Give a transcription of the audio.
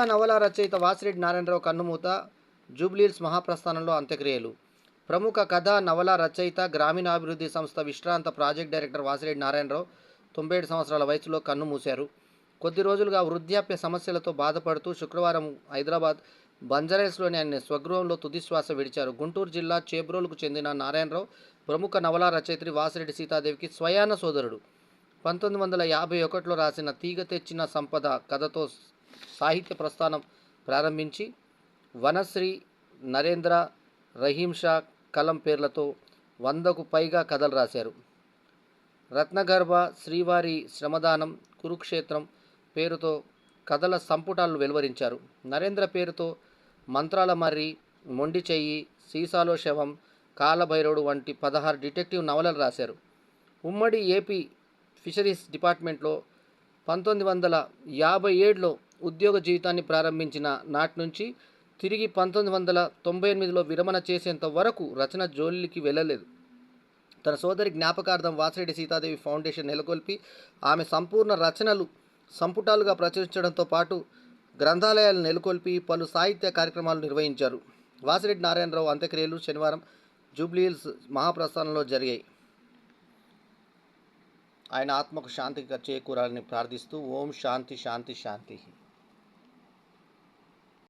నవల రచయిత వాసిరెడ్డి నారాయణరావు కన్నుమూత. జూబ్లీహిల్స్ మహాప్రస్థానంలో అంత్యక్రియలు. ప్రముఖ కథ నవల రచయిత, గ్రామీణాభివృద్ధి సంస్థ విశ్రాంత ప్రాజెక్ట్ డైరెక్టర్ వాసిరెడ్డి నారాయణరావు 97 సంవత్సరాల వయసులో కన్నుమూశారు. కొద్ది రోజులుగా వృద్ధాప్య సమస్యలతో బాధపడుతూ శుక్రవారం హైదరాబాద్ బంజారాహిల్స్లోని ఆయన స్వగృహంలో తుదిశ్వాస విడిచారు. గుంటూరు జిల్లా చేబ్రోలుకు చెందిన నారాయణరావు ప్రముఖ నవలా రచయిత్రి వాసిరెడ్డి సీతాదేవికి స్వయాన సోదరుడు. 1951లో రాసిన తీగ తెచ్చిన సంపద కథతో సాహిత్య ప్రస్థానం ప్రారంభించి వనశ్రీ, నరేంద్ర, రహీంషా కలం పేర్లతో 100కు పైగా కథలు రాశారు. రత్నగర్భ, శ్రీవారి శ్రమదానం, కురుక్షేత్రం పేరుతో కథల సంపుటాలను వెలువరించారు. నరేంద్ర పేరుతో మంత్రాల మర్రి, మొండి చెయ్యి, సీసాలో శవం, కాలభైరవుడు వంటి 16 డిటెక్టివ్ నవలలు రాశారు. ఉమ్మడి ఏపీ ఫిషరీస్ డిపార్ట్మెంట్లో 1957లో ఉద్యోగ జీవితాన్ని ప్రారంభించిన నాటి నుంచి తిరిగి 1998లో విరమణ చేసేంత వరకు రచన జోలికి వెళ్ళలేదు. తన సోదరి జ్ఞాపకార్థం వాసిరెడ్డి సీతాదేవి ఫౌండేషన్ నెలకొల్పి ఆమె సంపూర్ణ రచనలు సంపుటాలుగా ప్రచురించడంతో పాటు గ్రంథాలయాలు నెలకొల్పి పలు సాహిత్య కార్యక్రమాలు నిర్వహించారు. వాసిరెడ్డి నారాయణరావు అంత్యక్రియలు శనివారం జూబ్లీహిల్స్ మహాప్రస్థానంలో జరిగాయి. ఆయన ఆత్మకు శాంతి చేకూరాలని ప్రార్థిస్తూ ఓం శాంతి శాంతి శాంతి.